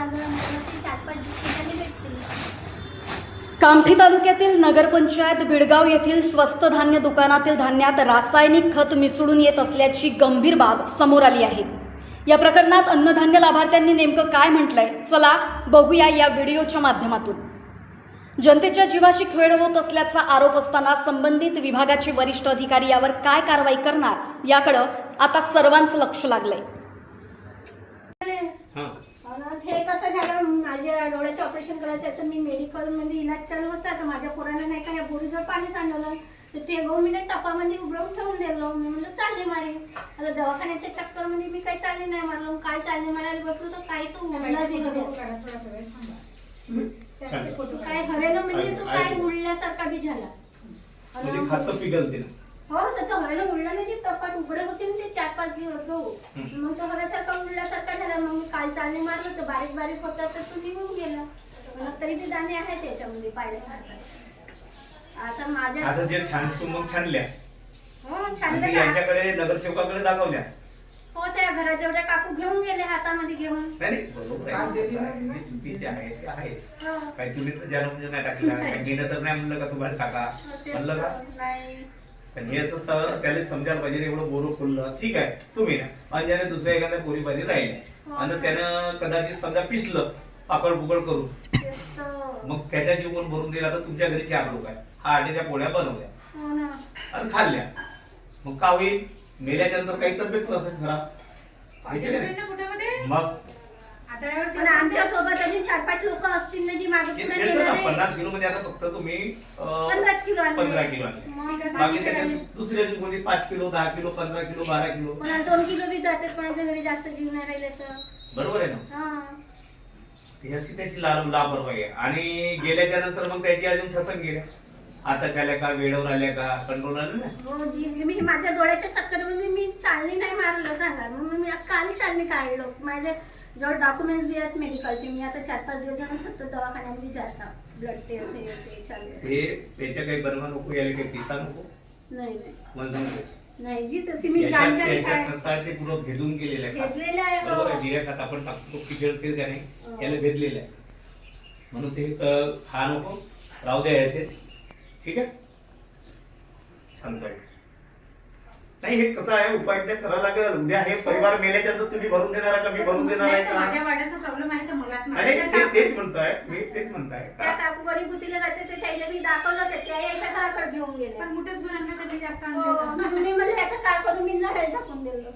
लागलं म्हटलं ते 4-5 ठिकाणी भेटतील. कामठी तालुक्यातील नगरपंचायत बिडगाव येथील स्वस्त धान्य दुकानातील धान्यात रासायनिक खत मिसळून येत असल्याची गंभीर बाब समोर आली आहे. या प्रकरणात अन्नधान्य लाभार्थ्यांनी नेमकं काय म्हटलंय, चला बघूया या व्हिडिओच्या माध्यमातून. जनतेच्या जीवाशी खेळ होत असल्याचा आरोप असताना संबंधित विभागाचे वरिष्ठ अधिकारी यावर काय कारवाई करणार याकडं आता सर्वांचं लक्ष लागलंय. हे कसं झालं, माझ्या डोळ्याचं ऑपरेशन करायचं आहे तर मी मेडिकलमध्ये इलाज चालू होता. तर माझ्या पोरानं नाही का या बोरीजवळ पाणी सांडलं तर ते 2 मिनिट टपामध्ये उघडून ठेवून दिलं. मी म्हणलं चालले मारे. आता दवाखान्याच्या चक्करमध्ये मी काही चालले नाही मारलं. काल चालले मारायला बसलो तर काही तो मुडला दिलं काय हरेलं म्हणजे तो काय मुडल्यासारखा बी झाला. खातं पिघलते ना. हो तर तो हरेलं मुडला ना, जे टपात उघडे होते ना ते 4-5 दिवस गहू, मग तो हऱ्यासारखा उडल्यासारखा झाला. मग मी काल चालले मारलं तर बारीक बारीक होता तर तो निघून गेला. तरी ते दाणे आहेत त्याच्यामध्ये पाहिल्या. आता माझ्या आता जे छान मग छानल्या हो छानल्या यांच्याकडे नगरसेवकाकडे दाखवल्या. हो त्या घराजवळच्या काकू घेऊन गेले हातामध्ये घेऊन. नाही बरोबर आहे, चुकीचे आहेत ते आहेत. काही तुम्ही तर जाणून नाही टाकला, काही तर नाही म्हणलं का तुम्हाला टाका म्हणलं का नाही. पण हे असं त्याला समजायला पाहिजे. एवढं बोरं खुललं ठीक आहे तुम्ही ना, आणि ज्याने दुसऱ्या एखाद्या पोरी पाहिजे राहिले आणि त्यानं कदाचित समजा पिसलं पापड पुकड करून, मग त्याच्या जीवन भरून दिला तर तुमच्या घरी 4 लोक आहेत. हा आटेच्या पोळ्या बनवल्या आणि खाल्ल्या, मग का होईल? मेल्याच्या नंतर काही तब्येत असेल खराब. मग पण आमच्या सोबत अजून 4-5 लोक असतील ना जी मागे पुढे गेले. 50 किलो मध्ये आता फक्त तुम्ही 15 किलो आणले. 15 किलो आणले. बाकी त्याच्यात दुसऱ्या दिवशी 5 किलो 10 किलो 15 किलो 12 किलो मला 2 किलो बी जाते. कोणाच्या घरी जास्त जीव नाही राहिले तर बरोबर आहे ना. ही अशी त्याची लापरवाही आहे. आणि गेल्याच्या नंतर मग त्याची अजून ठसक गेल्या. आता झाल्या का, वेळेवर आल्या का, कंट्रोल आलं ना. हो जी, मी माझ्या डोळ्याच्या चक्करमध्ये मी चालली नाही मारलं सांगा. मग मी काल चालली काढलो. माझे जवळ डॉक्युमेंट्स बी आहेत मेडिकलचे. मी आता 4-5 दिवस झाले सतत दवाखान्यामध्ये जाता. ब्लड टेस्ट हे चालू. हे त्याच्या काही बनवा नको, याला काही पिसा नको. नाही मला सांगतो नाही जी तशी मी जानकारी काय कसं आहे ते पुढं भेदून गेलेलं आहे. घेतलेलं आहे. बरोबर आहे. जिऱ्या खात आपण टाकतो पिघळते का नाही, याला भेदलेलं आहे. म्हणून ते खा नको, राहू द्या याचे. ठीक आहे, छान पाहिजे. नाही हे कसं आहे, उपाय करावं लागेल. उद्या हे परिवार मेल्याच्या नंतर तुम्ही भरून देणार आहे का मी भरून देणार आहे का? माझ्या वाड्याचा प्रॉब्लेम आहे तर मला अरे तेच म्हणताय मी, तेच म्हणताय त्या काकू गणपतीला जाते ते त्याला मी दाखवलं ते त्या याच्या घराकडे घेऊन गेले. पण मोठेच भरांना कधी जास्त मी म्हणजे याचं काय करून मी झाडाला टाकून दिलं.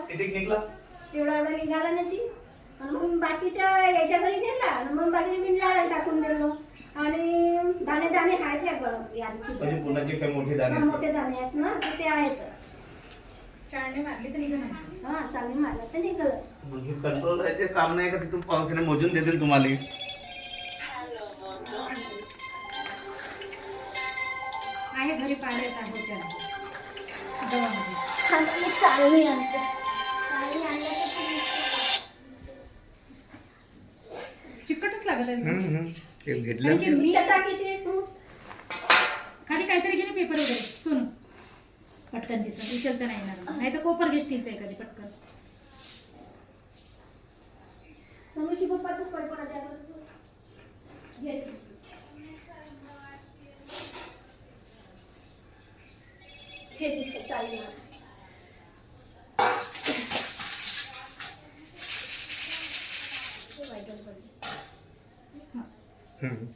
किती निघला तेवढा एवढा निघाला ना जी. आणि मग बाकीच्या याच्या घरी गेला आणि मग बाकी मी झाडाला टाकून दिलो. आणि दाणे दाणे आहेत म्हणजे पुन्हा जे काही मोठे दाणे मोठे दाणे आहेत ना ते आहेत. चाळणे मारली तर निघून नाही. हा चालणे मारला तर निघालं. मग हे कंट्रोल राहायचे काम नाही का? तिथून पावसाने मोजून देतील तुम्हाला. आहे घरी पाण्यात आहे त्याला चालणी आणते. चालणी आणलं चिकटच लागत आहे. ते घेतलं खाली काहीतरी घे ना, पेपर वगैरे सोनू पटकन दिसत उचलता नाही येणार. नाही तर कोपर घे स्टीलचा एखादी पटकन. हे दीक्षा चालली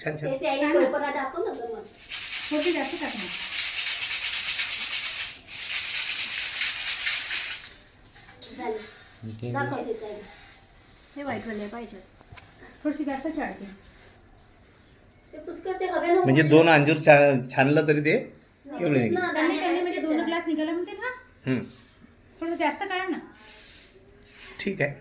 छान छान. ते आई टोपरा टाकू ना गं. छोटी जास्त टाकणार. दाखवते ताई. हे व्हाईट वाले पाहिजे. थोडीशी जास्त चाळते. ते पुष्कळ ते हवे ना. म्हणजे 2 अंजूर छानलं तरी ते एवढे निघेल. म्हणजे 2 ग्लास निघाला म्हणते ना. थोडं जास्त काढा ना. ठीक आहे.